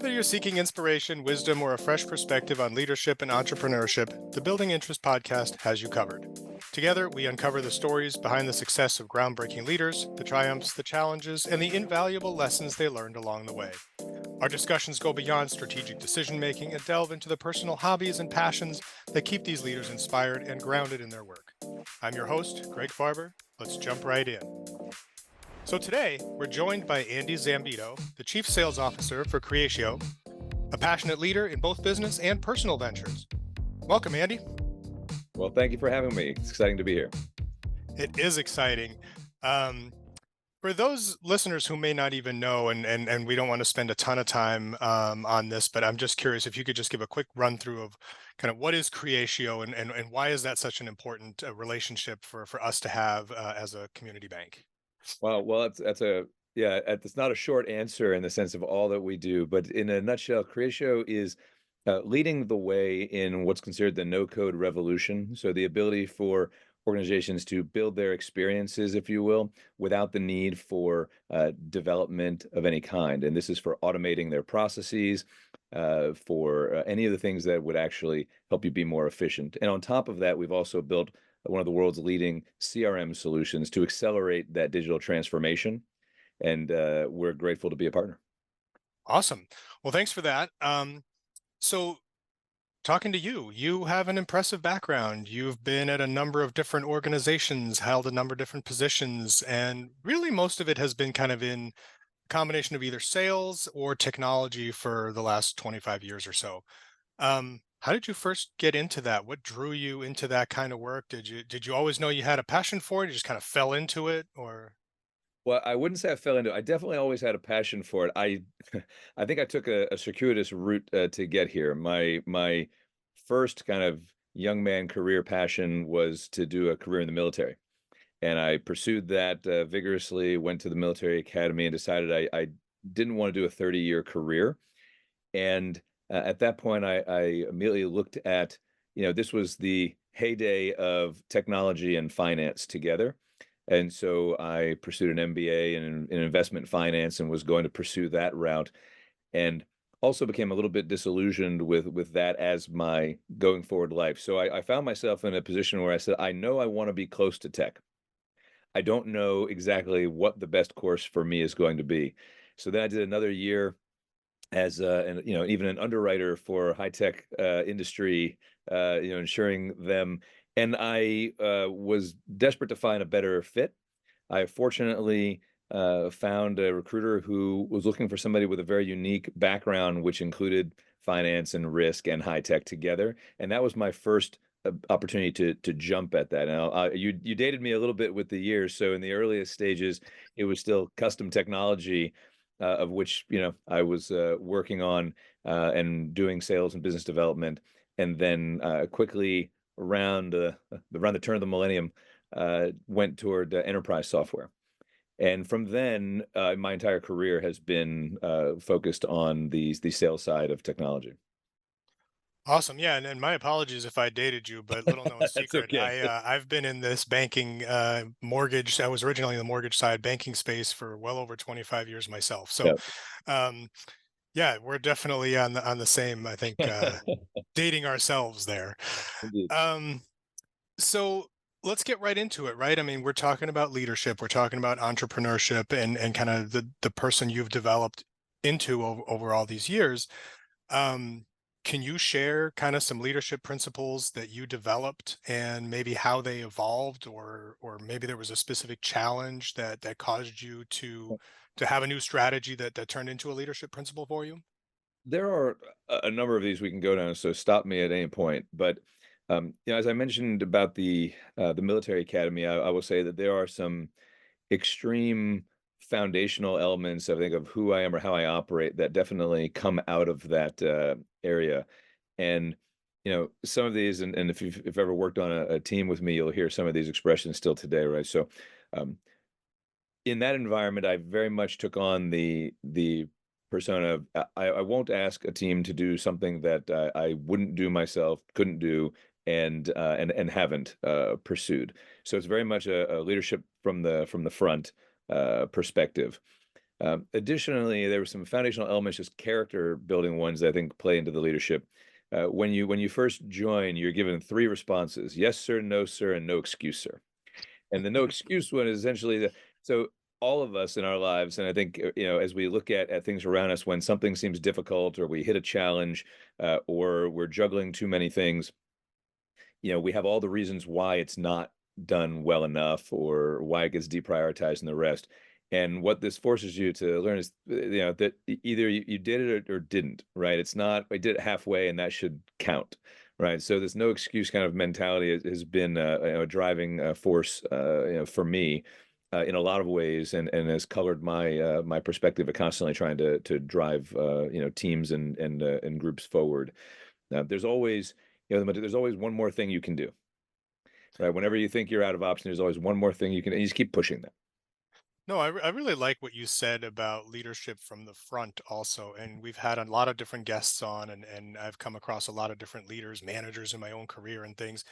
Whether you're seeking inspiration, wisdom, or a fresh perspective on leadership and entrepreneurship, the Building Interest podcast has you covered. Together, we uncover the stories behind the success of groundbreaking leaders, the triumphs, the challenges, and the invaluable lessons they learned along the way. Our discussions go beyond strategic decision making and delve into the personal hobbies and passions that keep these leaders inspired and grounded in their work. I'm your host, Greg Farber. Let's jump right in. So today, we're joined by Andy Zambito, the Chief Sales Officer for Creatio, a passionate leader in both business and personal ventures. Welcome, Andy. Well, thank you for having me. It's exciting to be here. It is exciting. For those listeners who may not even know, and we don't want to spend a ton of time on this, but I'm just curious if you could just give a quick run through of kind of what is Creatio and why is that such an important relationship for us to have as a community bank? Well, it's not a short answer in the sense of all that we do, but in a nutshell, Creatio is leading the way in what's considered the no-code revolution. So the ability for organizations to build their experiences, if you will, without the need for development of any kind. And this is for automating their processes, for any of the things that would actually help you be more efficient. And on top of that, we've also built one of the world's leading CRM solutions to accelerate that digital transformation. And we're grateful to be a partner. Awesome. Well, thanks for that. So talking to you, you have an impressive background. You've been at a number of different organizations, held a number of different positions, and really most of it has been kind of in a combination of either sales or technology for the last 25 years or so. How did you first get into that? What drew you into that kind of work? Did you always know you had a passion for it? You just kind of fell into it, or? Well, I wouldn't say I fell into it. I definitely always had a passion for it. I think I took a circuitous route to get here. My first kind of young man career passion was to do a career in the military. And I pursued that vigorously, went to the military academy and decided I didn't want to do a 30-year career. And at that point, I immediately looked at, this was the heyday of technology and finance together. And so I pursued an MBA in investment finance and was going to pursue that route. And also became a little bit disillusioned with that as my going forward life. So I found myself in a position where I said, I know I want to be close to tech. I don't know exactly what the best course for me is going to be. So then I did another year as even an underwriter for high tech industry, insuring them. And I was desperate to find a better fit. I fortunately found a recruiter who was looking for somebody with a very unique background, which included finance and risk and high tech together. And that was my first opportunity to jump at that. Now, you dated me a little bit with the years, so in the earliest stages, it was still custom technology, of which I was working on and doing sales and business development, and then quickly around the turn of the millennium, went toward enterprise software. And from then, my entire career has been focused on the sales side of technology. Awesome. Yeah, and my apologies if I dated you, but little known That's secret, okay. I've been in this banking mortgage. I was originally in the mortgage side banking space for well over 25 years myself. So, Yeah. um, yeah, we're definitely on the same, I think, dating ourselves there. Indeed. Um, so let's get right into it, right? I mean, we're talking about leadership, we're talking about entrepreneurship, and kind of the person you've developed into over all these years. Um, can you share kind of some leadership principles that you developed and maybe how they evolved, or maybe there was a specific challenge that caused you to have a new strategy that turned into a leadership principle for you? There are a number of these we can go down, so stop me at any point. But as I mentioned about the military academy, I will say that there are some extreme foundational elements, I think, of who I am or how I operate that definitely come out of that area. And some of these, and if you've ever worked on a team with me, you'll hear some of these expressions still today, right? So um, in that environment, I very much took on the persona of I won't ask a team to do something that I wouldn't do myself, couldn't do, and haven't pursued. So it's very much a leadership from the front perspective. Additionally, there were some foundational elements, just character building ones that I think play into the leadership. When you first join, you're given three responses: yes, sir, no, sir, and no excuse, sir. And the no excuse one is essentially so all of us in our lives, and I think as we look at things around us, when something seems difficult, or we hit a challenge, or we're juggling too many things, we have all the reasons why it's not done well enough, or why it gets deprioritized and the rest. And what this forces you to learn is, that either you did it, or didn't, right? It's not, I did it halfway and that should count, right? So this no excuse kind of mentality has been a driving force, for me, in a lot of ways, and has colored my perspective of constantly trying to drive teams and groups forward. There's always, there's always one more thing you can do, right? Whenever you think you're out of options, there's always one more thing you can, and you just keep pushing that. No, I really like what you said about leadership from the front also. And we've had a lot of different guests on, and I've come across a lot of different leaders, managers in my own career and things.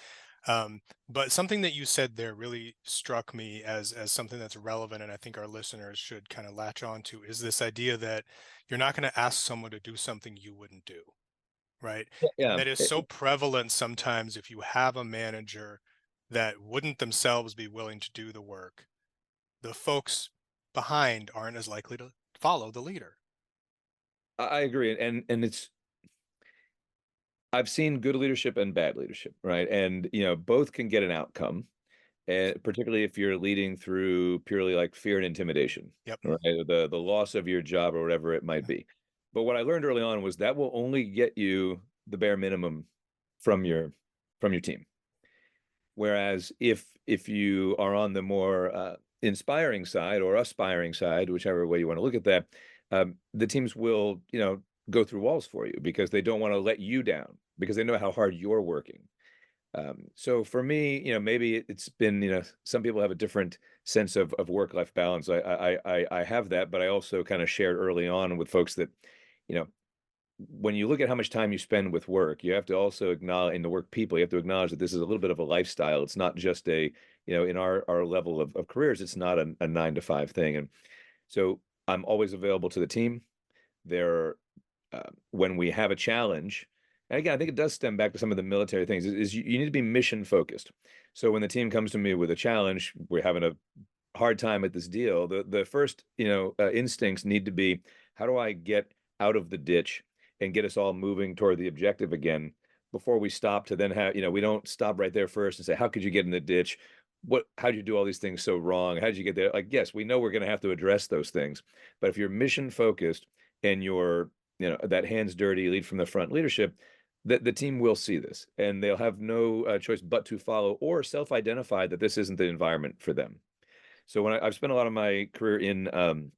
But something that you said there really struck me as something that's relevant, and I think our listeners should kind of latch on to, is this idea that you're not going to ask someone to do something you wouldn't do, right? And Yeah, that is so prevalent sometimes if you have a manager that wouldn't themselves be willing to do the work, the folks behind aren't as likely to follow the leader. I agree, and it's, I've seen good leadership and bad leadership, right? And both can get an outcome, and particularly if you're leading through purely like fear and intimidation, Yep. right? The loss of your job or whatever it might Yeah. be. But what I learned early on was that will only get you the bare minimum from your team. Whereas if you are on the more inspiring side or aspiring side, whichever way you want to look at that, the teams will go through walls for you because they don't want to let you down, because they know how hard you're working. So for me, maybe it's been, some people have a different sense of work-life balance. I have that, but I also kind of shared early on with folks that, you know, when you look at how much time you spend with work, you have to also acknowledge, in the work people, you have to acknowledge that this is a little bit of a lifestyle. It's not just a, in our level of careers, it's not a 9 to 5 thing. And so I'm always available to the team. There, when we have a challenge, and again, I think it does stem back to some of the military things, is you need to be mission focused. So when the team comes to me with a challenge, we're having a hard time at this deal, the first, instincts need to be, how do I get out of the ditch and get us all moving toward the objective again, before we stop to then have, we don't stop right there first and say, how could you get in the ditch? How'd you do all these things so wrong? How'd you get there? Like, yes, we know we're going to have to address those things, but if you're mission focused and you're, that hands dirty, lead from the front leadership, the team will see this and they'll have no choice but to follow or self-identify that this isn't the environment for them. So I've spent a lot of my career in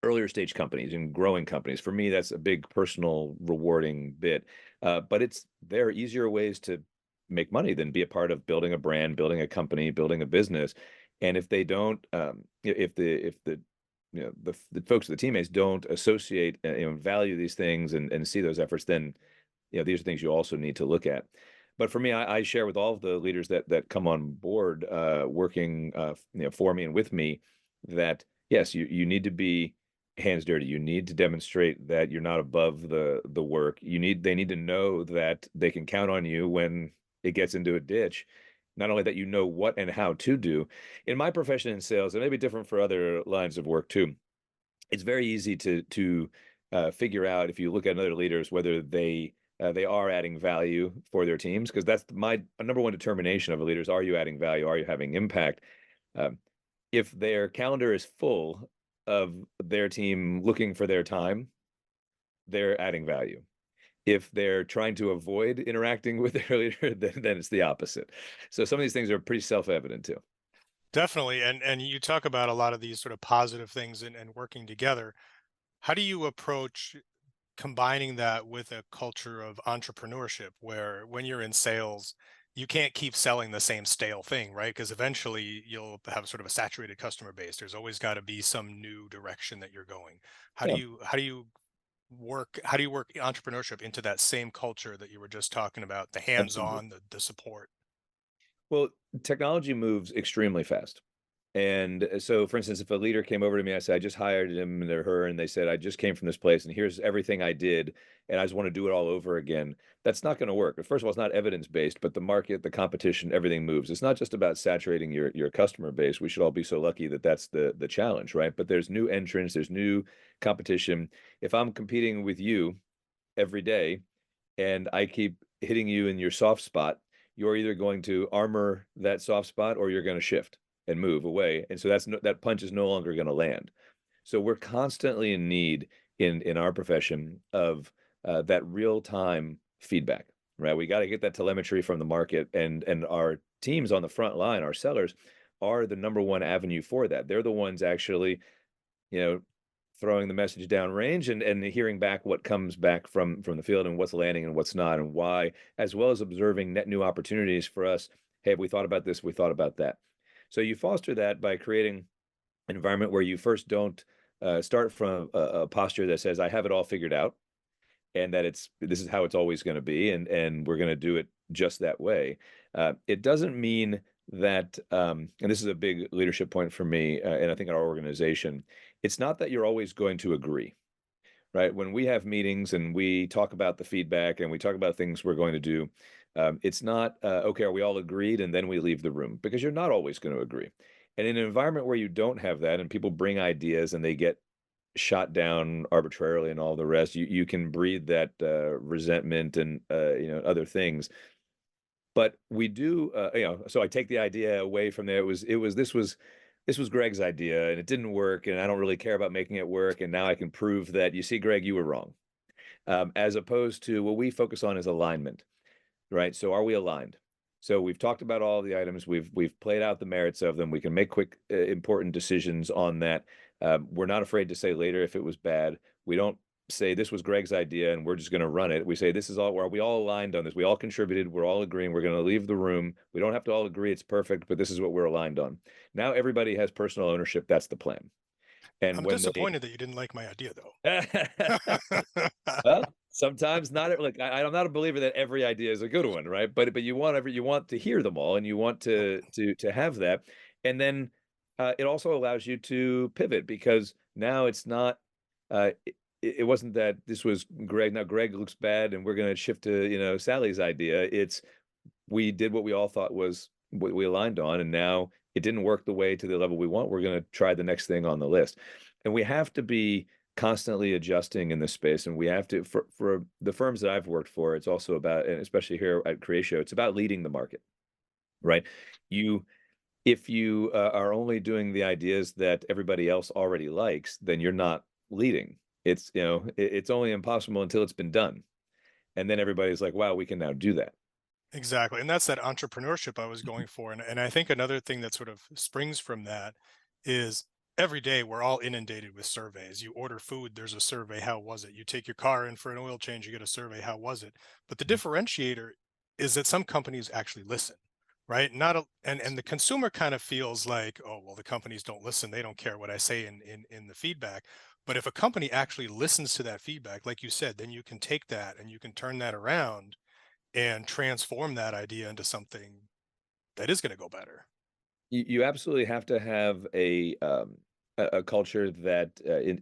earlier stage companies and growing companies. For me, that's a big personal rewarding bit. But there are easier ways to make money than be a part of building a brand, building a company, building a business. And if they don't, if the the folks, the teammates don't associate, value these things and see those efforts, then these are things you also need to look at. But for me, I share with all of the leaders that come on board, working, for me and with me, that yes, you need to be hands dirty. You need to demonstrate that you're not above the work. They need to know that they can count on you when it gets into a ditch. Not only that, what and how to do. In my profession in sales, it may be different for other lines of work too. It's very easy to figure out, if you look at other leaders, whether they are adding value for their teams, because that's my number one determination of a leader: is, are you adding value? Are you having impact? Um, if their calendar is full of their team looking for their time, they're adding value. If they're trying to avoid interacting with their leader, then it's the opposite. So some of these things are pretty self-evident too. Definitely. And you talk about a lot of these sort of positive things and working together. How do you approach combining that with a culture of entrepreneurship where when you're in sales, you can't keep selling the same stale thing, right? Because eventually you'll have sort of a saturated customer base. There's always got to be some new direction that you're going. Yeah, How do you work entrepreneurship into that same culture that you were just talking about, the absolutely. hands-on, the support? Well, technology moves extremely fast. And so, for instance, if a leader came over to me, I said, I just hired him or her, and they said, I just came from this place, and here's everything I did, and I just want to do it all over again. That's not going to work. First of all, it's not evidence based, but the market, the competition, everything moves. It's not just about saturating your customer base. We should all be so lucky that that's the challenge, right? But there's new entrants, there's new competition. If I'm competing with you every day, and I keep hitting you in your soft spot, you're either going to armor that soft spot or you're going to shift and move away. And so that punch is no longer going to land. So we're constantly in need in our profession of that real time feedback, right? We got to get that telemetry from the market, and our teams on the front line, our sellers, are the number one avenue for that. They're the ones actually, you know, throwing the message downrange and hearing back what comes back from the field and what's landing and what's not and why, as well as observing net new opportunities for us. Hey, have we thought about this? We thought about that. So you foster that by creating an environment where you first don't start from a posture that says, I have it all figured out, and that this is how it's always going to be, and we're going to do it just that way. It doesn't mean that, and this is a big leadership point for me, and I think in our organization, it's not that you're always going to agree, right? When we have meetings and we talk about the feedback and we talk about things we're going to do, it's not okay. Are we all agreed? And then we leave the room, because you're not always going to agree. And in an environment where you don't have that, and people bring ideas and they get shot down arbitrarily and all the rest, you can breed that resentment and other things. But we do, so I take the idea away from there. This was Greg's idea, and it didn't work, and I don't really care about making it work. And now I can prove that, you see, Greg, you were wrong. As opposed to what we focus on is alignment, right? So are we aligned? So we've talked about all the items. We've played out the merits of them. We can make quick, important decisions on that. We're not afraid to say later if it was bad. We don't say this was Greg's idea and we're just going to run it. We say this is all. Are we all aligned on this? We all contributed. We're all agreeing. We're going to leave the room. We don't have to all agree it's perfect, but this is what we're aligned on. Now everybody has personal ownership. That's the plan. And I'm when they disappointed that you didn't like my idea, though. Well, sometimes not like I'm not a believer that every idea is a good one, right? But you want to hear them all, and you want Yep. to have that, and then it also allows you to pivot, because now it's not. It wasn't that this was Greg. Now Greg looks bad, and we're going to shift to Sally's idea. It's we did what we all thought was what we aligned on, and now it didn't work the way to the level we want. We're going to try the next thing on the list, and we have to be constantly adjusting in this space. And we have to, for the firms that I've worked for, it's also about, and especially here at Creatio, it's about leading the market, right? You, if you are only doing the ideas that everybody else already likes, then you're not leading. It's only impossible until it's been done, and then everybody's like, wow, we can now do that. Exactly. And that's that entrepreneurship I was going for. And I think another thing that sort of springs from that is every day we're all inundated with surveys. You order food, there's a survey, how was it? You take your car in for an oil change, you get a survey, how was it? But the differentiator is that some companies actually listen, right? Not a, and the consumer kind of feels like, oh, well, the companies don't listen. They don't care what I say in the feedback. But if a company actually listens to that feedback, like you said, then you can take that and you can turn that around and transform that idea into something that is going to go better. You absolutely have to have a culture that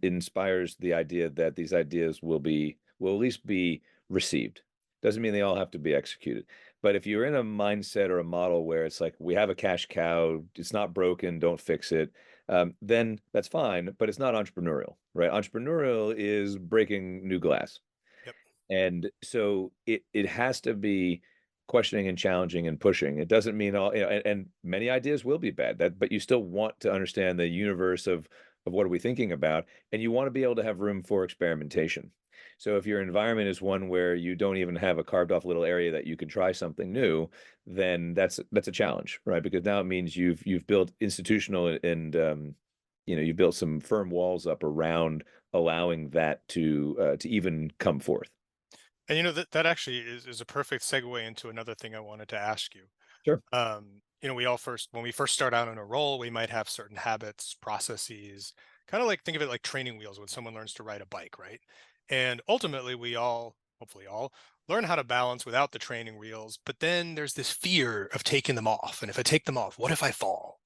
inspires the idea that these ideas will at least be received. Doesn't mean they all have to be executed. But if you're in a mindset or a model where it's like, we have a cash cow, it's not broken, don't fix it, then that's fine. But it's not entrepreneurial, right? Entrepreneurial is breaking new glass. Yep. And so it has to be questioning and challenging and pushing. It doesn't mean all, and many ideas will be bad, but you still want to understand the universe of what are we thinking about, and you want to be able to have room for experimentation. So if your environment is one where you don't even have a carved off little area that you can try something new, then that's a challenge, right? Because now it means you've built institutional and you've built some firm walls up around allowing that to even come forth. And that actually is a perfect segue into another thing I wanted to ask you. Sure. We all first, when we first start out in a role, we might have certain habits, processes, kind of like think of it like training wheels when someone learns to ride a bike, right? And ultimately, we all, hopefully all, learn how to balance without the training wheels. But then there's this fear of taking them off. And if I take them off, what if I fall?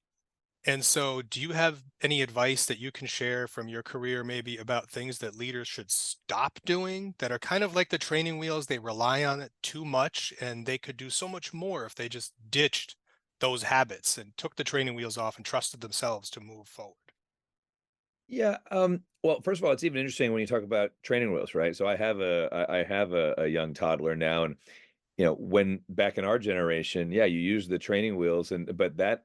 And so, do you have any advice that you can share from your career, maybe about things that leaders should stop doing that are kind of like the training wheels? They rely on it too much, and they could do so much more if they just ditched those habits and took the training wheels off and trusted themselves to move forward. Yeah, well, first of all, it's even interesting when you talk about training wheels, right? So I have a young toddler now, and when back in our generation, yeah, you use the training wheels, and but that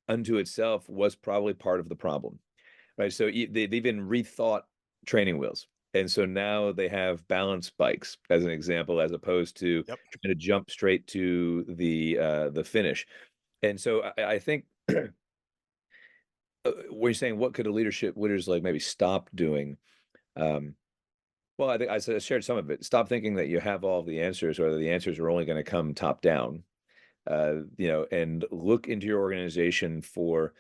unto itself was probably part of the problem, right? So they've even rethought training wheels, and so now they have balance bikes as an example, as opposed to Yep. trying to jump straight to the finish. And so I think when you're saying what could a leaders like maybe stop doing, um, well, I think I shared some of it. Stop thinking that you have all of the answers, or that the answers are only going to come top down. And look into your organization for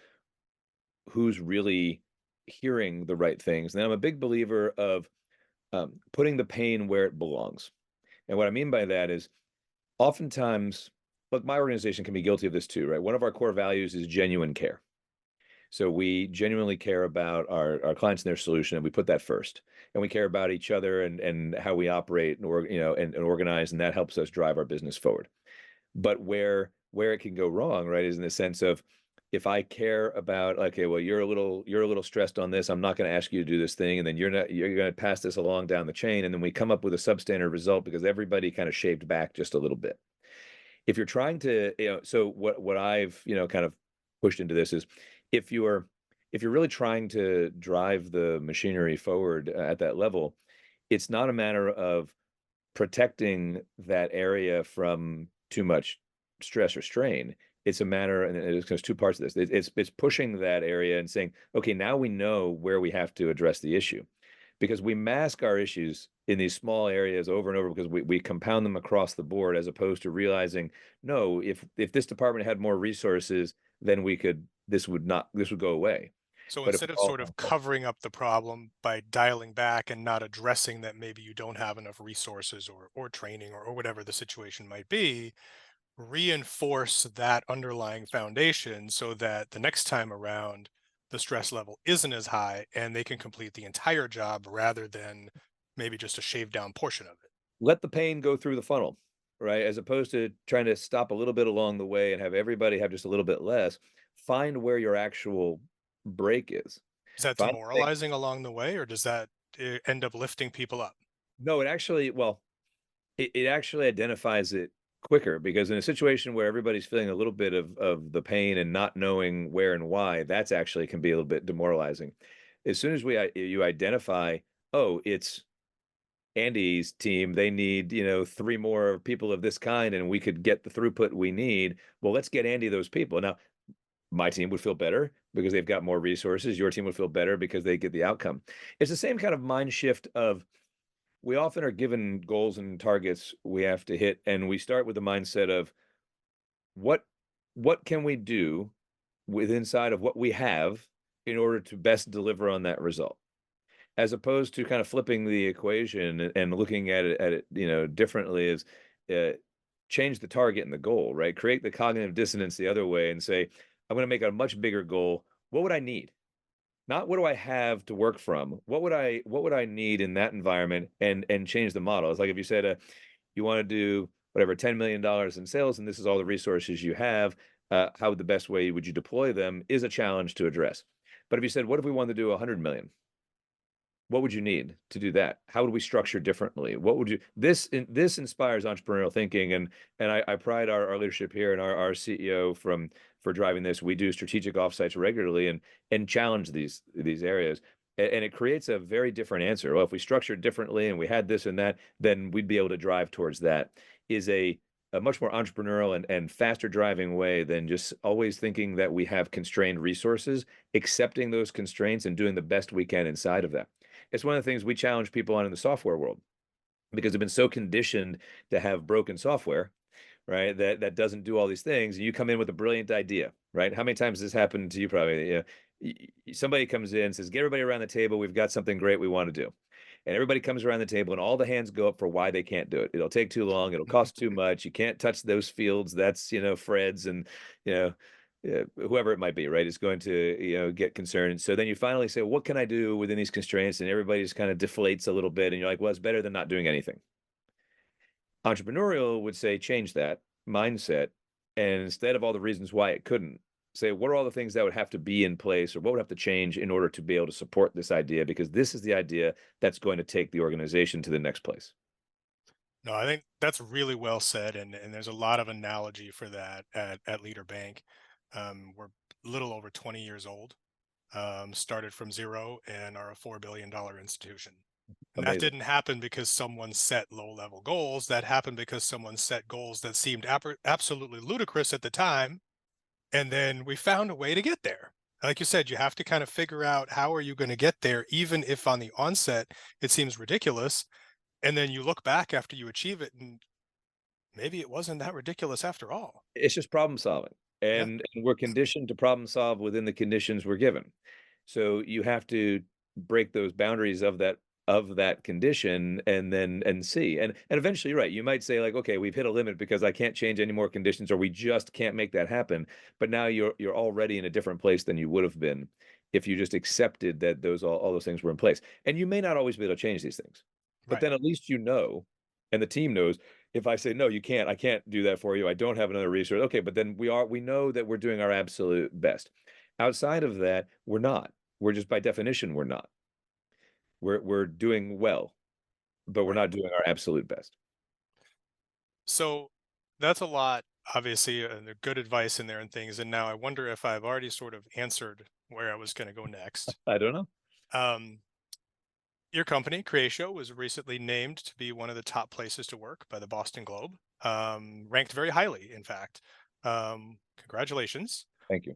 who's really hearing the right things. And I'm a big believer of putting the pain where it belongs. And what I mean by that is oftentimes, look, my organization can be guilty of this too, right? One of our core values is genuine care. So we genuinely care about our clients and their solution, and we put that first. And we care about each other and how we operate and organize, and that helps us drive our business forward. But where it can go wrong, right, is in the sense of if I care about, okay, well, you're a little stressed on this, I'm not going to ask you to do this thing, and then you're going to pass this along down the chain, and then we come up with a substandard result because everybody kind of shaved back just a little bit. If you're trying to, so what I've, kind of pushed into this is if you're if you're really trying to drive the machinery forward at that level, it's not a matter of protecting that area from too much stress or strain. It's a matter, and there's two parts of this. It's pushing that area and saying, okay, now we know where we have to address the issue, because we mask our issues in these small areas over and over because we compound them across the board, as opposed to realizing, no, if this department had more resources, then we could this would go away. So But if we instead of all sort of covering up the problem by dialing back and not addressing that maybe you don't have enough resources or training or whatever the situation might be, reinforce that underlying foundation so that the next time around the stress level isn't as high and they can complete the entire job rather than maybe just a shaved down portion of it. let the pain go through the funnel, right? As opposed to trying to stop a little bit along the way and have everybody have just a little bit less. Find where your actual break is. Is that Find the thing. demoralizing along the way, or does that end up lifting people up? No, it actually, well, it actually identifies it quicker, because in a situation where everybody's feeling a little bit of the pain and not knowing where and why, that's actually can be a little bit demoralizing. As soon as you identify, oh, it's Andy's team, they need, three more people of this kind, and we could get the throughput we need. Well, let's get Andy those people. Now, my team would feel better because they've got more resources. Your team would feel better because they get the outcome. It's the same kind of mind shift of we often are given goals and targets we have to hit, and we start with the mindset of what what can we do with inside of what we have in order to best deliver on that result, as opposed to kind of flipping the equation and looking at it differently, is uh, change the target and the goal, right? Create the cognitive dissonance the other way and say, I'm going to make a much bigger goal. What would I need? Not what do I have to work from? What would I need in that environment, and change the model. It's like if you said, you want to do whatever $10 million in sales, and this is all the resources you have. How would the best way would you deploy them is a challenge to address. But if you said, what if we wanted to do 100 million? What would you need to do that? How would we structure differently? What would you this inspires entrepreneurial thinking, and I pride our leadership here and our CEO for driving this. We do strategic offsites regularly and challenge these areas. And it creates a very different answer. Well, if we structured differently and we had this and that, then we'd be able to drive towards that. Is a much more entrepreneurial and faster driving way than just always thinking that we have constrained resources, accepting those constraints and doing the best we can inside of that. It's one of the things we challenge people on in the software world, because they've been so conditioned to have broken software, right? That doesn't do all these things. And you come in with a brilliant idea, right? How many times has this happened to you? Probably, somebody comes in and says, "Get everybody around the table. We've got something great we want to do." And everybody comes around the table, and all the hands go up for why they can't do it. It'll take too long. It'll cost too much. You can't touch those fields. That's Fred's, and you know whoever it might be, right, is going to, get concerned. So then you finally say, what can I do within these constraints? And everybody just kind of deflates a little bit. And you're like, well, it's better than not doing anything. Entrepreneurial would say, change that mindset. And instead of all the reasons why it couldn't, say, what are all the things that would have to be in place or what would have to change in order to be able to support this idea? Because this is the idea that's going to take the organization to the next place. No, I think that's really well said, and there's a lot of analogy for that at Leader Bank. We're a little over 20 years old, started from zero, and are a $4 billion institution. And that Amazing. didn't happen because someone set low-level goals. That happened because someone set goals that seemed absolutely ludicrous at the time, and then we found a way to get there. Like you said, you have to kind of figure out how are you going to get there, even if on the onset it seems ridiculous, and then you look back after you achieve it and maybe it wasn't that ridiculous after all. It's just problem solving, Yeah, and we're conditioned to problem solve within the conditions we're given. So you have to break those boundaries of that condition and then and see. And eventually, you're right, you might say like, okay, we've hit a limit because I can't change any more conditions or we just can't make that happen. But now you're already in a different place than you would have been if you just accepted that all those things were in place. And you may not always be able to change these things. But right. then at least and the team knows if I say, "No, you can't. I can't do that for you. I don't have another resource." Okay, but then we know that we're doing our absolute best. Outside of that, we're not. We're just by definition, we're not. We're doing well, but we're Right. not doing our absolute best. So that's a lot, obviously, and there good advice in there and things. And now I wonder if I've already sort of answered where I was going to go next. I don't know. Um, your company, Creatio, was recently named to be one of the top places to work by the Boston Globe, ranked very highly, in fact. Congratulations. Thank you.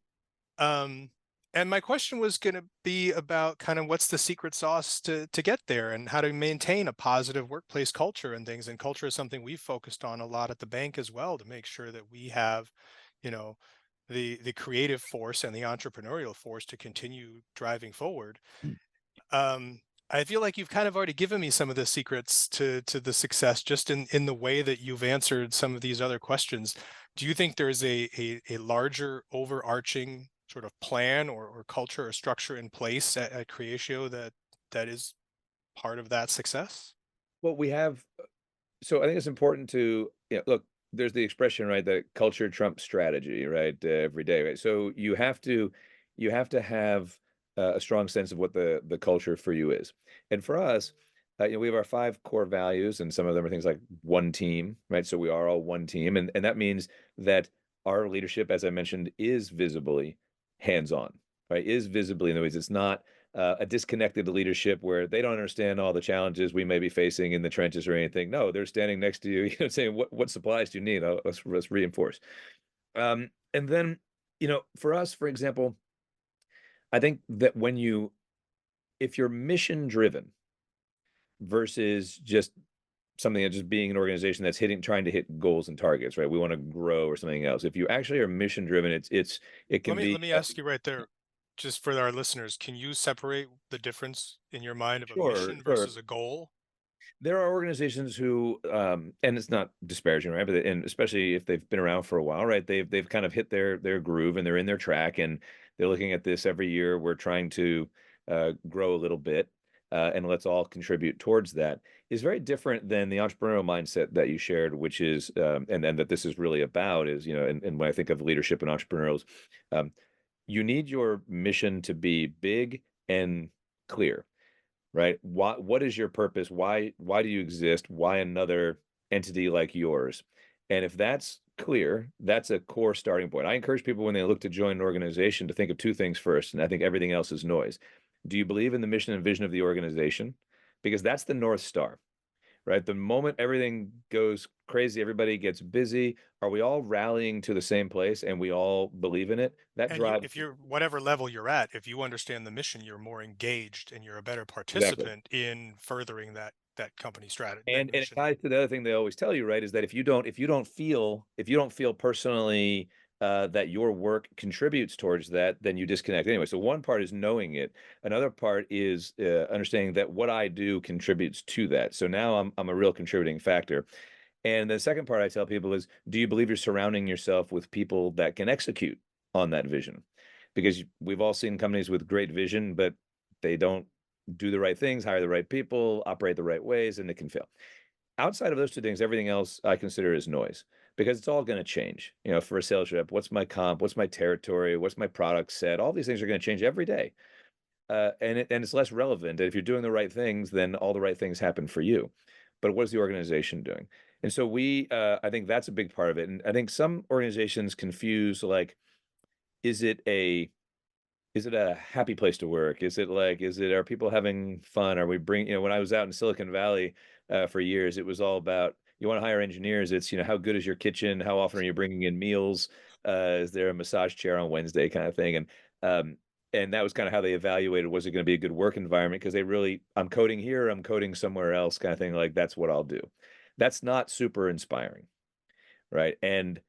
Um, and my question was going to be about kind of what's the secret sauce to get there and how to maintain a positive workplace culture and things. And culture is something we've focused on a lot at the bank as well to make sure that we have, you know, the creative force and the entrepreneurial force to continue driving forward. Mm. um, I feel like you've kind of already given me some of the secrets to the success just in the way that you've answered some of these other questions. Do you think there's a larger overarching sort of plan or culture or structure in place at Creatio that is part of that success? Well, we have so I think it's important to look. There's the expression, right, that culture trumps strategy, right, every day, right. So you have to have a strong sense of what the culture for you is, and for us, we have our five core values, and some of them are things like one team, right. So we are all one team, and that means that our leadership, as I mentioned, is visibly hands on, right, is visibly in the ways it's not a disconnected leadership where they don't understand all the challenges we may be facing in the trenches or anything. No, they're standing next to you, saying, "What supplies do you need? Let's reinforce." And then, for us, for example, I think that if you're mission driven versus just something that just being an organization that's trying to hit goals and targets, right? We want to grow or something else. If you actually are mission driven, it Let can me be let me ask you right there, just for our listeners, can you separate the difference in your mind of a sure, mission sure. versus a goal? There are organizations who, and it's not disparaging, right? But and especially if they've been around for a while, right? They've kind of hit their groove and they're in their track, and they're looking at this every year. We're trying to grow a little bit, and let's all contribute towards that. Is very different than the entrepreneurial mindset that you shared, which is, and that this is really about is, and when I think of leadership and entrepreneurs, um, you need your mission to be big and clear, right? What is your purpose? Why do you exist? Why another entity like yours? And if that's clear, that's a core starting point. I encourage people when they look to join an organization to think of two things first, and I think everything else is noise. Do you believe in the mission and vision of the organization? Because that's the North Star, right? The moment everything goes crazy, everybody gets busy, are we all rallying to the same place and we all believe in it? That And you, drives if you're whatever level you're at, if you understand the mission, you're more engaged and you're a better exactly. participant in furthering that company strategy, that And it mission. ties to the other thing they always tell you, right, is that if you don't feel personally, that your work contributes towards that, then you disconnect anyway. So one part is knowing it. Another part is, understanding that what I do contributes to that. So now I'm a real contributing factor. And the second part I tell people is, do you believe you're surrounding yourself with people that can execute on that vision. Because we've all seen companies with great vision, but they don't do the right things, hire the right people, operate the right ways, and it can fail. Outside of those two things, everything else I consider is noise because it's all going to change. For a sales rep, what's my comp? What's my territory? What's my product set? All these things are going to change every day. And it's less relevant. And if you're doing the right things, then all the right things happen for you. But what is the organization doing? And so I think that's a big part of it. And I think some organizations confuse like, is it a is it a happy place to work? Are people having fun? Are we when I was out in Silicon Valley for years, it was all about, you want to hire engineers. It's, how good is your kitchen? How often are you bringing in meals? Is there a massage chair on Wednesday kind of thing? Um, and that was kind of how they evaluated, was it going to be a good work environment? Because I'm coding here, I'm coding somewhere else kind of thing. Like, that's what I'll do. That's not super inspiring. Right. And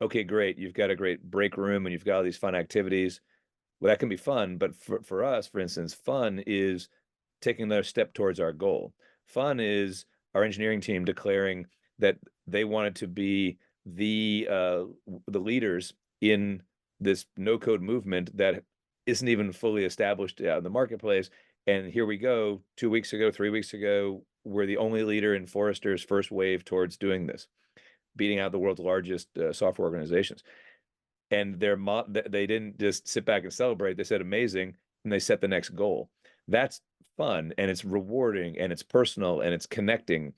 okay, great. You've got a great break room and you've got all these fun activities. Well, that can be fun, but for us, for instance, fun is taking another step towards our goal. Fun is our engineering team declaring that they wanted to be the leaders in this no code movement that isn't even fully established out in the marketplace. And here we go, 2 weeks ago, 3 weeks ago, we're the only leader in Forrester's first wave towards doing this, beating out the world's largest software organizations. And they didn't just sit back and celebrate. They said amazing, and they set the next goal. That's fun, and it's rewarding, and it's personal, and it's connecting.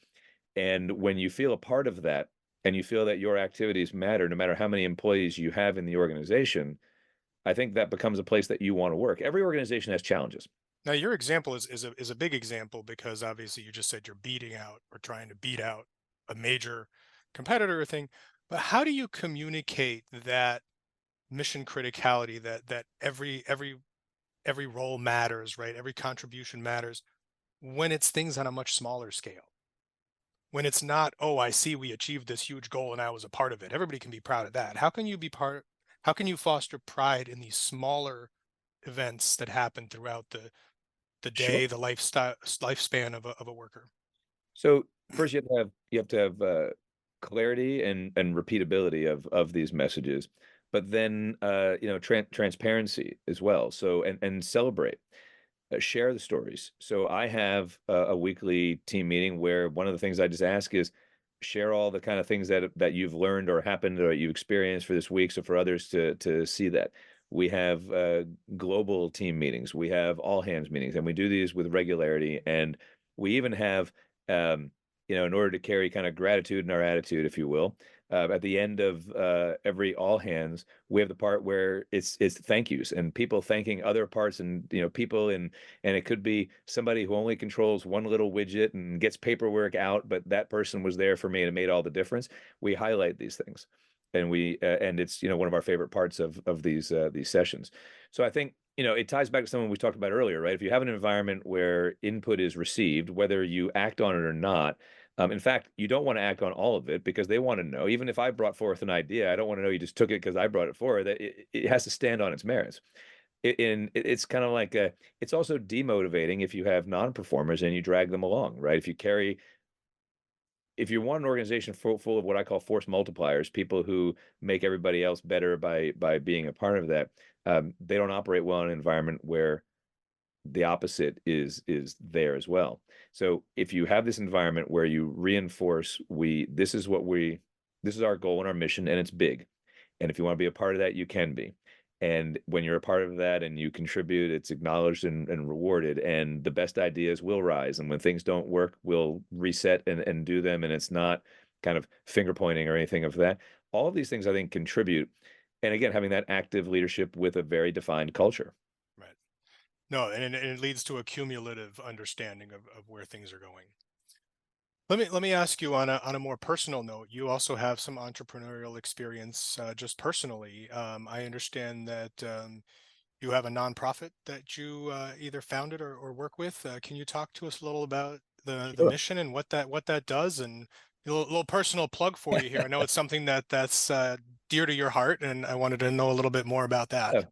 And when you feel a part of that, and you feel that your activities matter, no matter how many employees you have in the organization, I think that becomes a place that you want to work. Every organization has challenges. Now, your example is a big example because obviously you just said you're beating out or trying to beat out a major competitor or thing. But how do you communicate that mission criticality, that every role matters, right? Every contribution matters when it's things on a much smaller scale. When it's not, oh, I see we achieved this huge goal and I was a part of it. Everybody can be proud of that. How can you foster pride in these smaller events that happen throughout the Sure. day, the lifespan of a worker? So first, you have to have clarity and repeatability of these messages, but then transparency as well. So and celebrate. Share the stories. So I have a weekly team meeting where one of the things I just ask is share all the kind of things that you've learned or happened or you experienced for this week, so for others to see that. We have global team meetings. We have all hands meetings, and we do these with regularity. And we even have, in order to carry kind of gratitude in our attitude, if you will, at the end of every all hands, we have the part where it's thank yous and people thanking other parts, and people and it could be somebody who only controls one little widget and gets paperwork out, but that person was there for me and it made all the difference. We highlight these things, and it's one of our favorite parts of these sessions. So I think it ties back to something we talked about earlier, right? If you have an environment where input is received, whether you act on it or not, in fact, you don't want to act on all of it because they want to know. Even if I brought forth an idea, I don't want to know you just took it because I brought it forward. That it has to stand on its merits. It's kind of like it's also demotivating if you have non-performers and you drag them along, right? If you want an organization full of what I call force multipliers, people who make everybody else better by being a part of that, they don't operate well in an environment where the opposite is there as well. So if you have this environment where you reinforce, this is our goal and our mission, and it's big. And if you want to be a part of that, you can be. And when you're a part of that and you contribute, it's acknowledged and rewarded. And the best ideas will rise. And when things don't work, we'll reset and do them. And it's not kind of finger pointing or anything of that. All of these things I think contribute. And again, having that active leadership with a very defined culture. Right. No, and it leads to a cumulative understanding of where things are going. Let me ask you on a more personal note. You also have some entrepreneurial experience, just personally. I understand that you have a nonprofit that you either founded or work with. Can you talk to us a little about the Sure. mission and what that does? And a little personal plug for you here. I know it's something that's dear to your heart, and I wanted to know a little bit more about that.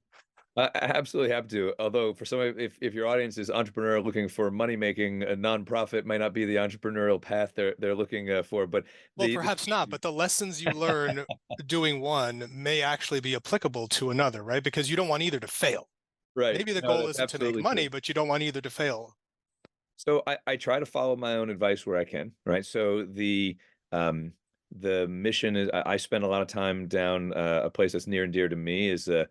I absolutely have to. Although for some, if your audience is entrepreneur looking for money making, a nonprofit might not be the entrepreneurial path they're looking for. But Well, the perhaps not, key, but the lessons you learn doing one may actually be applicable to another, right? Because you don't want either to fail. right? Maybe the No, goal that's isn't to make absolutely money, true. but you don't want either to fail. So I try to follow my own advice where I can, right? So um the mission is I spend a lot of time down a place that's near and dear to me is the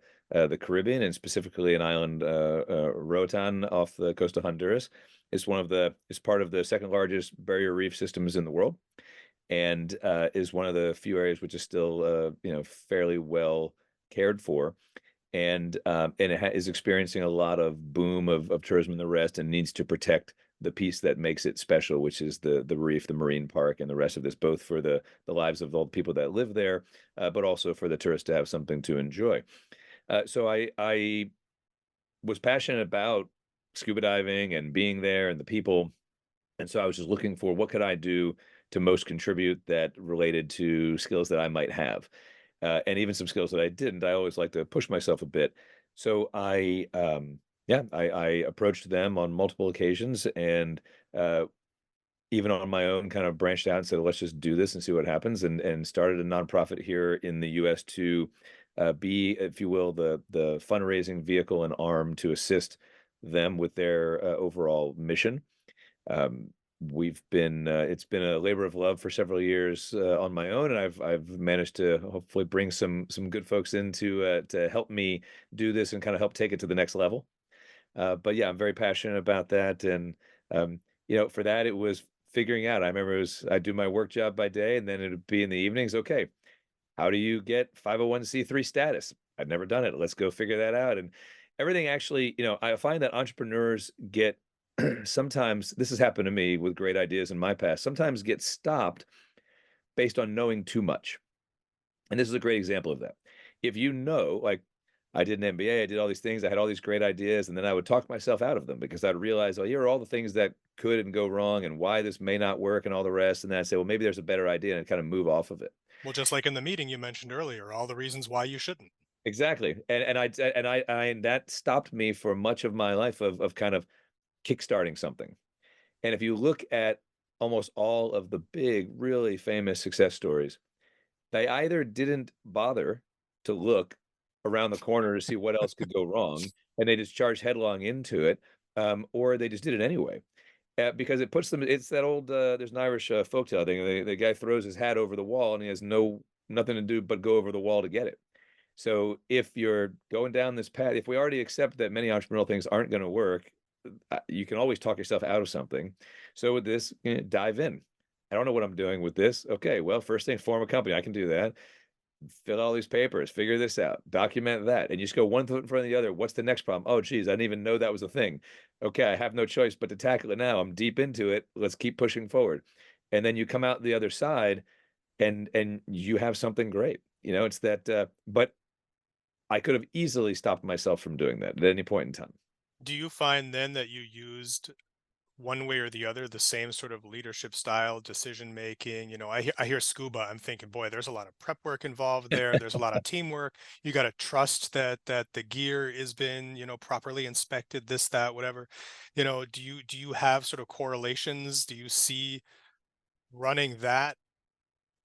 Caribbean, and specifically an island Roatan off the coast of Honduras. It's part of the second largest barrier reef systems in the world, and is one of the few areas which is still fairly well cared for, and is experiencing a lot of boom of tourism and the rest, and needs to protect the piece that makes it special, which is the reef, the marine park, and the rest of this, both for the lives of all the people that live there, but also for the tourists to have something to enjoy. So I was passionate about scuba diving and being there and the people, and so I was just looking for what could I do to most contribute that related to skills that I might have, and even some skills that I didn't. I always like to push myself a bit. So I approached them on multiple occasions, and uh, even on my own, kind of branched out and said, let's just do this and see what happens, and started a nonprofit here in the U.S. to be, if you will, the fundraising vehicle and arm to assist them with their overall mission. um, we've been it's been a labor of love for several years on my own, and I've managed to hopefully bring some good folks in to help me do this and kind of help take it to the next level. But yeah, I'm very passionate about that, and for that it was figuring out. I remember I'd do my work job by day, and then it'd be in the evenings. Okay, how do you get 501(c)(3) status? I've never done it. Let's go figure that out. And everything actually, I find that entrepreneurs get sometimes, this has happened to me with great ideas in my past, sometimes get stopped based on knowing too much. And this is a great example of that. If you know, like I did an MBA, I did all these things, I had all these great ideas, and then I would talk myself out of them because I'd realize, oh, here are all the things that could and go wrong and why this may not work and all the rest. And then I'd say, well, maybe there's a better idea, and kind of move off of it. Well, just like in the meeting you mentioned earlier, all the reasons why you shouldn't. Exactly. And that stopped me for much of my life of kind of kickstarting something. And if you look at almost all of the big, really famous success stories, they either didn't bother to look around the corner to see what else could go wrong, and they just charged headlong into it, or they just did it anyway. Because it puts them, it's that old, there's an Irish folktale thing. The guy throws his hat over the wall and he has nothing to do but go over the wall to get it. So if you're going down this path, if we already accept that many entrepreneurial things aren't going to work, you can always talk yourself out of something. So with this, dive in. I don't know what I'm doing with this. Okay, well, first thing, form a company. I can do that. Fill all these papers, figure this out, document that, and you just go one foot in front of the other. What's the next problem? Oh, geez, I didn't even know that was a thing. Okay, I have no choice but to tackle it now. I'm deep into it. Let's keep pushing forward. And then you come out the other side, and you have something great. It's that. But I could have easily stopped myself from doing that at any point in time. Do you find then that you used one way or the other the same sort of leadership style, decision making? I hear scuba, I'm thinking, boy, there's a lot of prep work involved there. There's a lot of teamwork. You got to trust that the gear has been, properly inspected, this, that, whatever. Do you have sort of correlations? Do you see running that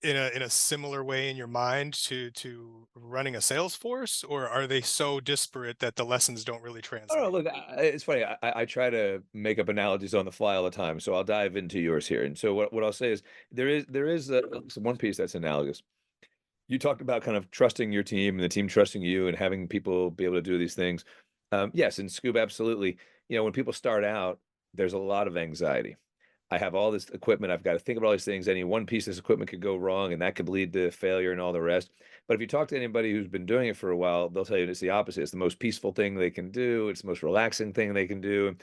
in a similar way in your mind to running a sales force, or are they so disparate that the lessons don't really Oh, translate? look, it's funny. I try to make up analogies on the fly all the time, so I'll dive into yours here. And so what I'll say is there is one piece that's analogous. You talked about kind of trusting your team and the team trusting you and having people be able to do these things. Yes, in scuba, absolutely. When people start out, there's a lot of anxiety. I have all this equipment. I've got to think about all these things. Any one piece of this equipment could go wrong, and that could lead to failure and all the rest. But if you talk to anybody who's been doing it for a while, they'll tell you it's the opposite. It's the most peaceful thing they can do. It's the most relaxing thing they can do.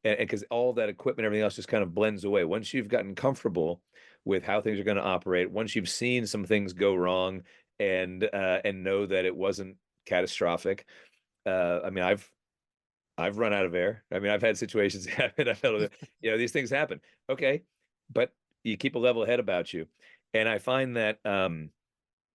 And because all that equipment, everything else just kind of blends away. Once you've gotten comfortable with how things are going to operate, once you've seen some things go wrong, and know that it wasn't catastrophic. I mean, I've run out of air. I mean, I've had situations happen. I've had, these things happen. Okay, but you keep a level head about you, and I find that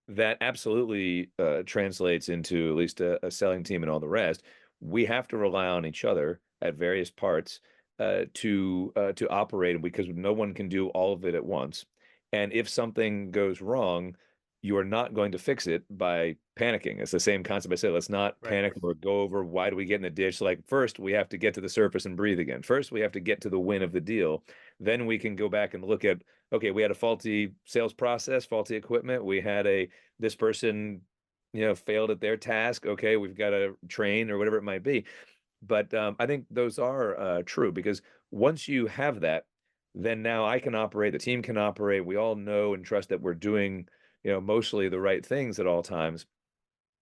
that absolutely translates into at least a selling team and all the rest. we have to rely on each other at various parts to operate because no one can do all of it at once. And if something goes wrong, you are not going to fix it by panicking. It's the same concept I said. Let's not Right. panic or go over why do we get in the ditch. Like first we have to get to the surface and breathe again. First we have to get to the win of the deal. Then we can go back and look at, okay, we had a faulty sales process, faulty equipment. We had a this person, failed at their task. Okay, we've got to train or whatever it might be. But I think those are true because once you have that, then now I can operate, the team can operate. We all know and trust that we're doing, mostly the right things at all times.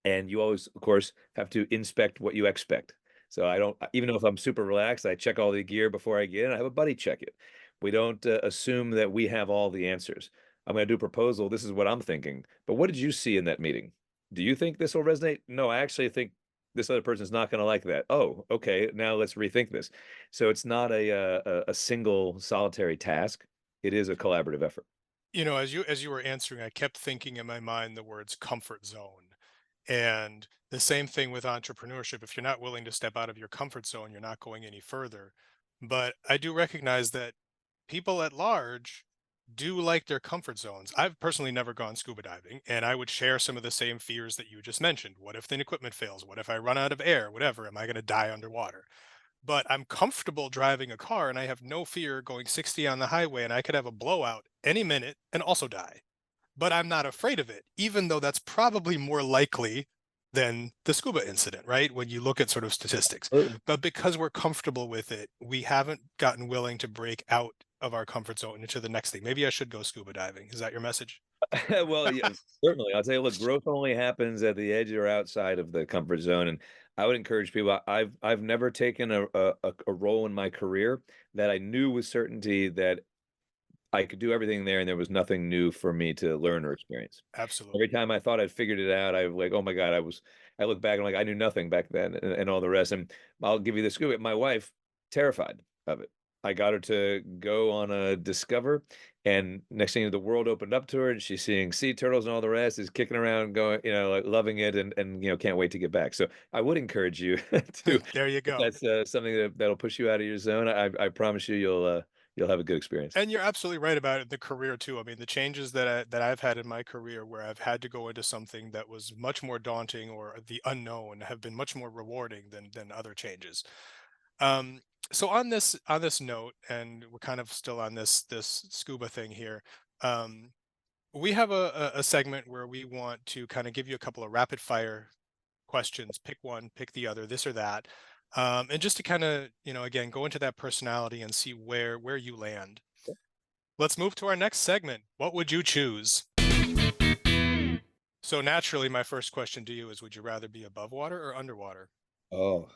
And you always, of course, have to inspect what you expect. So I don't, even though if I'm super relaxed, I check all the gear before I get in. I have a buddy check it. We don't assume that we have all the answers. I'm going to do a proposal. This is what I'm thinking. But what did you see in that meeting? Do you think this will resonate? No, I actually think this other person's not going to like that. Oh, okay. Now let's rethink this. So it's not a single solitary task. It is a collaborative effort. As you were answering, I kept thinking in my mind the words comfort zone. And the same thing with entrepreneurship. If you're not willing to step out of your comfort zone, you're not going any further. But I do recognize that people at large do like their comfort zones. I've personally never gone scuba diving, and I would share some of the same fears that you just mentioned. What if the equipment fails? What if I run out of air? Whatever. Am I going to die underwater? But I'm comfortable driving a car and I have no fear going 60 on the highway and I could have a blowout any minute and also die. But I'm not afraid of it, even though that's probably more likely than the scuba incident, right? When you look at sort of statistics. Absolutely. But because we're comfortable with it, we haven't gotten willing to break out of our comfort zone into the next thing. Maybe I should go scuba diving. Is that your message? Well, yeah, certainly. I'll tell you, look, growth only happens at the edge or outside of the comfort zone. And I would encourage people. I've never taken a role in my career that I knew with certainty that I could do everything there and there was nothing new for me to learn or experience. Every Absolutely. time I thought I'd figured it out, I was like, oh my God, I look back and I'm like, I knew nothing back then and all the rest. And I'll give you the scoop. My wife, terrified of it. I got her to go on a Discover, and next thing you know, the world opened up to her, and she's seeing sea turtles and all the rest, is kicking around, going, like loving it, and can't wait to get back. So I would encourage you to, There you if go. that's something that'll push you out of your zone. I promise you, you'll have a good experience. And you're absolutely right about the career too. I mean, the changes that I've had in my career where I've had to go into something that was much more daunting or the unknown have been much more rewarding than other changes. Um, so on this note, and we're kind of still on this scuba thing here. Um, we have a segment where we want to kind of give you a couple of rapid fire questions. Pick one, pick the other, this or that, and just to kind of again go into that personality and see where you land. Let's move to our next segment. What would you choose? So naturally, my first question to you is, would you rather be above water or underwater? Oh,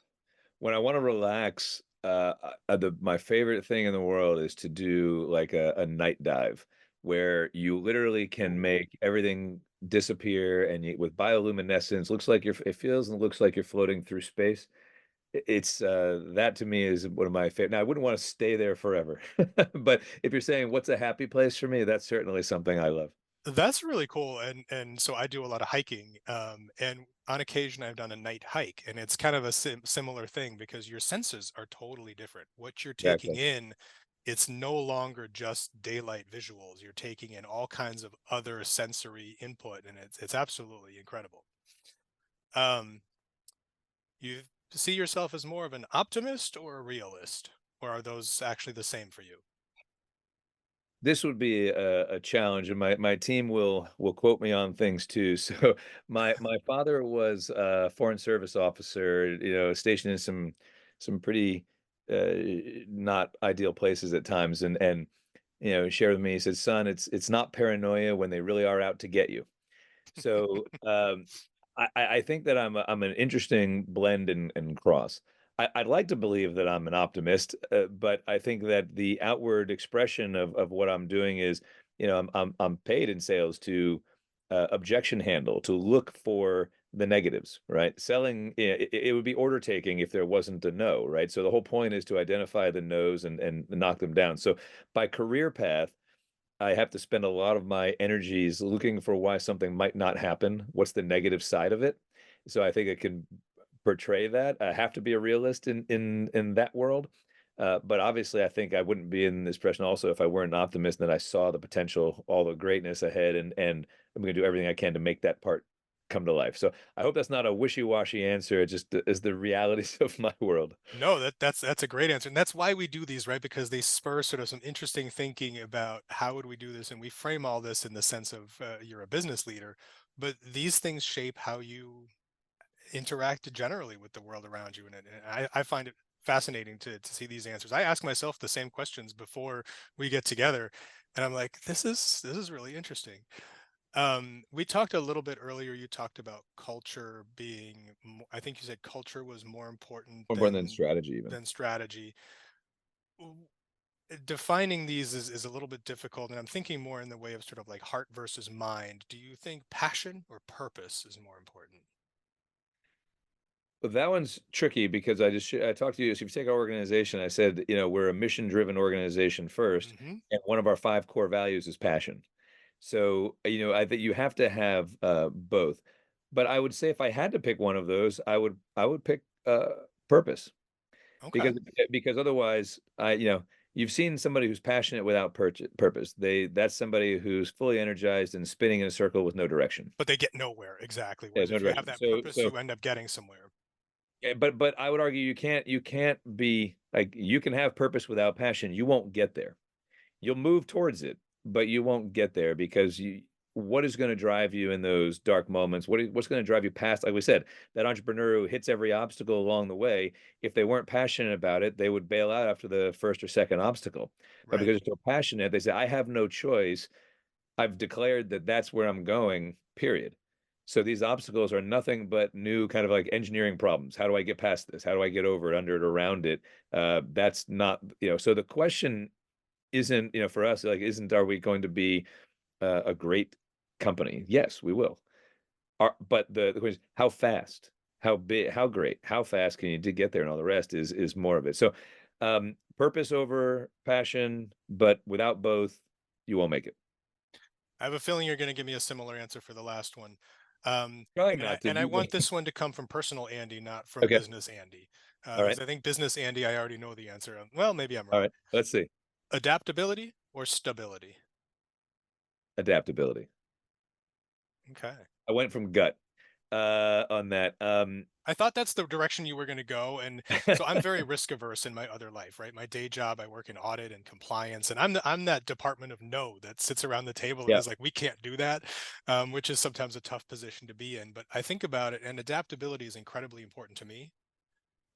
when I wanna relax, my favorite thing in the world is to do, like, a night dive, where you literally can Ooh. make everything disappear, and you with bioluminescence, looks like it feels and looks like you're floating through space. That to me is one of my favorite. Now, I wouldn't wanna stay there forever, but if you're saying what's a happy place for me, that's certainly something I love. That's really cool, and so I do a lot of hiking, and on occasion I've done a night hike, and it's kind of a similar thing because your senses are totally different. What you're taking Exactly. in, it's no longer just daylight visuals. You're taking in all kinds of other sensory input, and it's absolutely incredible. Um, you see yourself as more of an optimist or a realist, or are those actually the same for you? This would be a challenge, and my team will quote me on things too. So my father was a foreign service officer, stationed in some pretty not ideal places at times, and shared with me. He said, "Son, it's not paranoia when they really are out to get you." So, I think that I'm an interesting blend and cross. I'd like to believe that I'm an optimist, but I think that the outward expression of what I'm doing is, I'm paid in sales to, objection handle, to look for the negatives, right? Selling, it would be order taking if there wasn't a no, right? So the whole point is to identify the no's and knock them down. So by career path, I have to spend a lot of my energies looking for why something might not happen. What's the negative side of it? So I think it can portray that. I have to be a realist in that world. But obviously, I think I wouldn't be in this profession also if I weren't an optimist and that I saw the potential, all the greatness ahead, and I'm going to do everything I can to make that part come to life. So I hope that's not a wishy-washy answer. It just is the realities of my world. No, that's a great answer, and that's why we do these, right? Because they spur sort of some interesting thinking about how would we do this, and we frame all this in the sense of you're a business leader, but these things shape how you interact generally with the world around you, and I find it fascinating to see these answers. I ask myself the same questions before we get together, and I'm like, this is really interesting. We talked a little bit earlier. You talked about culture being, I think you said culture was more important More important than strategy, even. than strategy. W- Defining these is a little bit difficult, and I'm thinking more in the way of sort of like heart versus mind. Do you think passion or purpose is more important? But that one's tricky because I talked to you. So if you take our organization, I said, we're a mission-driven organization first, Hmm. and one of our 5 core values is passion. So, I think you have to have both. But I would say if I had to pick one of those, I would pick purpose Okay, because otherwise, you've seen somebody who's passionate without purpose. That's somebody who's fully energized and spinning in a circle with no direction. but they get nowhere exactly. There's Whereas no if you have direction. that So purpose, so you end up getting somewhere. but I would argue you can't be like you can have purpose without passion. You won't get there. You'll move towards it, but you won't get there because what is going to drive you in those dark moments? What's going to drive you past, like we said, that entrepreneur who hits every obstacle along the way? If they weren't passionate about it, they would bail out after the first or second obstacle. But Right, because they're so passionate, they say, I have no choice. I've declared that that's where I'm going, period. So these obstacles are nothing but new kind of like engineering problems. How do I get past this? How do I get over it, under it, around it? That's not, so the question isn't, for us, like, isn't, are we going to be a great company? Yes, we will. But the question is, how fast, how big, how great, how fast can you to get there? And all the rest is more of it. So purpose over passion, but without both, you won't make it. I have a feeling you're going to give me a similar answer for the last one. Trying And I not to and I do, want this one to come from personal Andy, not from okay. business Andy, All because right. I think business Andy, I already know the answer. Well, maybe I'm All wrong. right. Let's see. Adaptability or stability? Adaptability. Okay. I went from gut on that. I thought that's the direction you were going to go. And so I'm very risk averse in my other life, right? My day job, I work in audit and compliance, and I'm that department of no that sits around the table and Yeah. is like, we can't do that, which is sometimes a tough position to be in. But I think about it, and adaptability is incredibly important to me.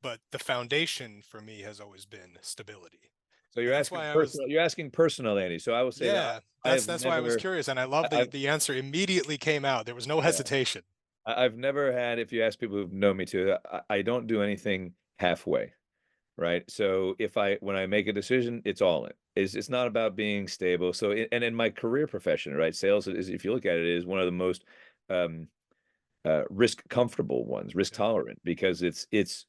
But the foundation for me has always been stability. So And that's why I was, you're asking personal, Andy. So I will say that yeah, I have that's why I was never, curious. And I love I've, the answer immediately came out. There was no yeah, hesitation. I've never had, if you ask people who've known me too, I don't do anything halfway. Right. So when I make a decision, it's all in. It's not about being stable. So, and in my career profession, right, sales is, if you look at it, is one of the most um, risk comfortable ones, risk Yep. tolerant, because it's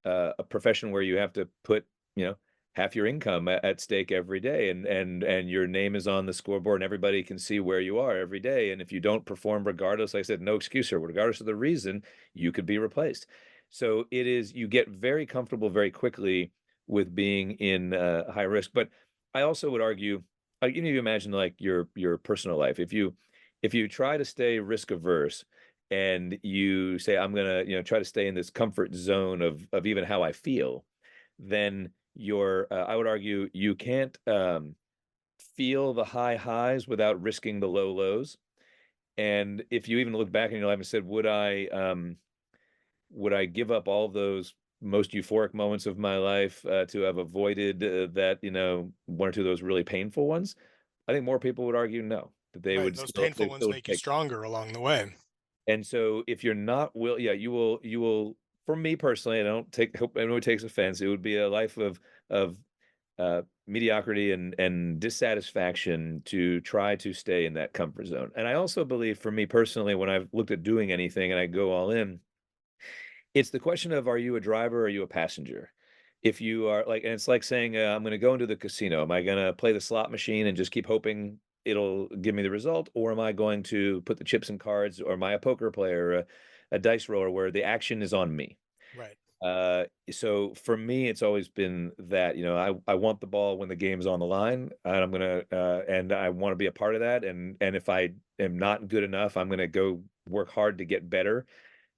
a profession where you have to put, you know, half your income at stake every day, and your name is on the scoreboard, and everybody can see where you are every day. And if you don't perform, regardless, like I said, no excuse, or regardless of the reason, you could be replaced. So you get very comfortable very quickly with being in high risk. But I also would argue, you imagine like your personal life. If you try to stay risk averse and you say, I'm gonna, try to stay in this comfort zone of even how I feel, then I would argue you can't feel the high highs without risking the low lows. And if you even look back in your life and said, would I give up all of those most euphoric moments of my life to have avoided that, one or two of those really painful ones? I think more people would argue no, that Right. Those they painful ones still make you take. stronger along the way. And so if you're not yeah, you will, for me personally, I don't hope anyone takes offense. It would be a life of mediocrity and dissatisfaction to try to stay in that comfort zone. And I also believe, for me personally, when I've looked at doing anything and I go all in, it's the question of, are you a driver or are you a passenger? If you are like, and it's like saying, I'm going to go into the casino. Am I going to play the slot machine and just keep hoping it'll give me the result? Or am I going to put the chips and cards, or am I a poker player, a dice roller where the action is on me? Right. So for me, it's always been that, I want the ball when the game's on the line, and and I want to be a part of that. And if I am not good enough, I'm gonna go work hard to get better.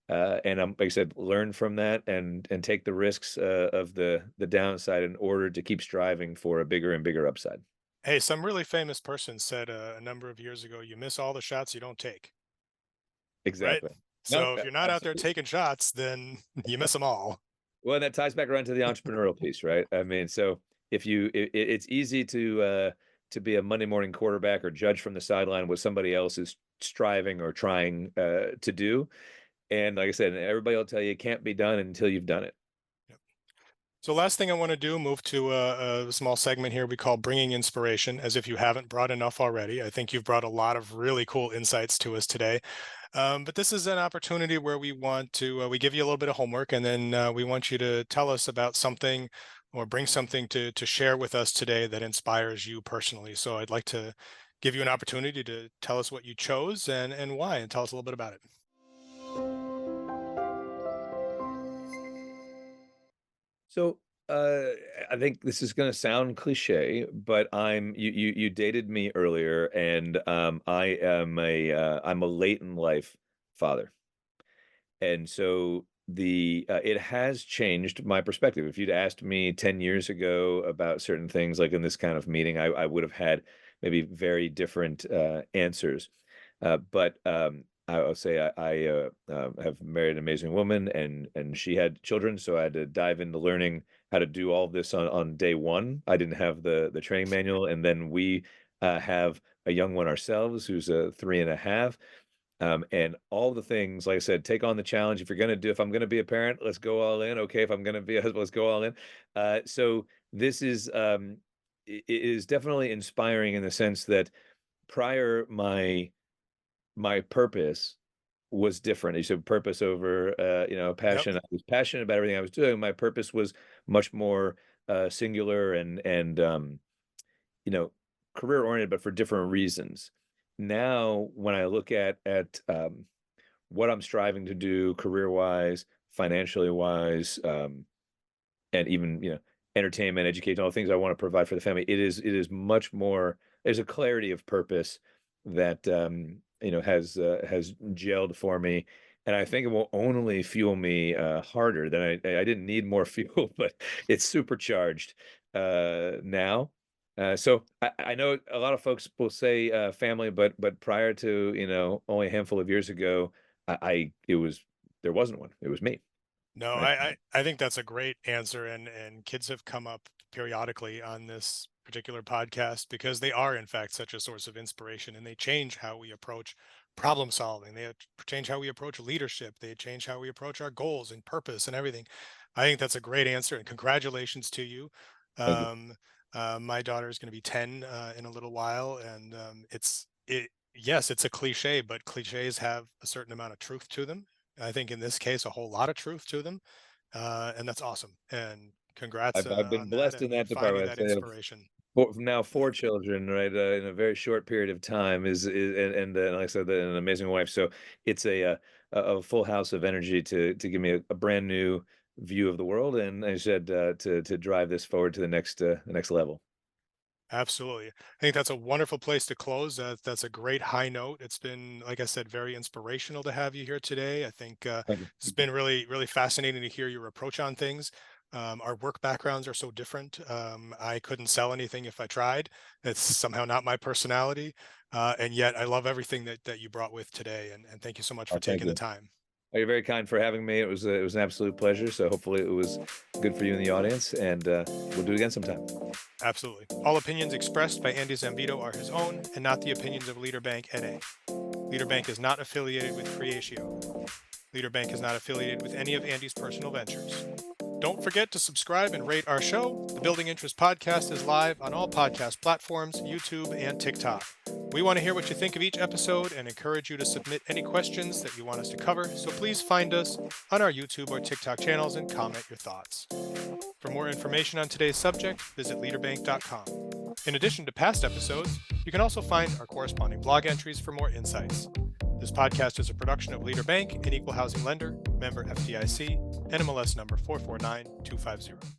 And like I said, learn from that and take the risks of the downside in order to keep striving for a bigger and bigger upside. Hey, some really famous person said a number of years ago, you miss all the shots you don't take, right? Exactly. No, So if you're not out there absolutely. taking shots, then you miss them all. Well, that ties back around to the entrepreneurial piece, right? I mean, so if it's easy to be a Monday morning quarterback or judge from the sideline what somebody else is striving or trying to do. And like I said, everybody will tell you it can't be done until you've done it. Yep. So last thing I want to do, move to a small segment here we call Bringing Inspiration, as if you haven't brought enough already. I think you've brought a lot of really cool insights to us today. But this is an opportunity where we want to, we give you a little bit of homework, and then we want you to tell us about something or bring something to share with us today that inspires you personally. So I'd like to give you an opportunity to tell us what you chose and why, and tell us a little bit about it. So I think this is going to sound cliche, but you dated me earlier, and I'm a late in life father. And so it has changed my perspective. If you'd asked me 10 years ago about certain things, like in this kind of meeting, I would have had maybe very different answers. But I'll say I have married an amazing woman, and she had children, so I had to dive into learning how to do all of this on day one. I didn't have the training manual, and then we have a young one ourselves who's a 3.5. And all the things, like I said, take on the challenge. If I'm gonna be a parent, let's go all in. Okay, if I'm gonna be a husband, let's go all in. So this is it is definitely inspiring in the sense that prior my purpose was different. You said purpose over Yep. passion. I was passionate about everything I was doing. My purpose was much more singular and you know, career oriented, but for different reasons. Now, when I look at what I'm striving to do career wise, financially wise, and even entertainment, education, all the things I want to provide for the family, it is much more. There's a clarity of purpose that has gelled for me. And I think it will only fuel me harder. Than I didn't need more fuel, but it's supercharged now. So I know a lot of folks will say family, but prior to only a handful of years ago, I it was there wasn't one. It was me, No, right? I think that's a great answer, and kids have come up periodically on this particular podcast because they are in fact such a source of inspiration, and they change how we approach problem solving. They change how we approach leadership. They change how we approach our goals and purpose and everything. I think that's a great answer, and congratulations to you. Thank you. Um, my daughter is going to be 10 in a little while, and yes, it's a cliche, but cliches have a certain amount of truth to them. I think in this case, a whole lot of truth to them, and that's awesome. And congrats I've been on that blessed in and that finding department. that I say inspiration. now four children, right, in a very short period of time and like I said, an amazing wife. So it's a full house of energy to give me a brand new view of the world, and I said to drive this forward to the next level. Absolutely. I think that's a wonderful place to close. That's a great high note. It's been, like I said, very inspirational to have you here today. I think Thank you. it's been really, really fascinating to hear your approach on things. Our work backgrounds are so different. I couldn't sell anything if I tried. It's somehow not my personality. And yet I love everything that you brought with today. And thank you so much for Thank taking the you. time. Oh, you're very kind for having me. It was an absolute pleasure. So hopefully it was good for you in the audience, and we'll do it again sometime. Absolutely. All opinions expressed by Andy Zambito are his own and not the opinions of Leader Bank NA. Leader Bank is not affiliated with Creatio. Leader Bank is not affiliated with any of Andy's personal ventures. Don't forget to subscribe and rate our show. The Building Interest podcast is live on all podcast platforms, YouTube, and TikTok. We want to hear what you think of each episode and encourage you to submit any questions that you want us to cover, so please find us on our YouTube or TikTok channels and comment your thoughts. For more information on today's subject, visit leaderbank.com. In addition to past episodes, you can also find our corresponding blog entries for more insights. This podcast is a production of Leader Bank, an equal housing lender, member FDIC, NMLS number 449250.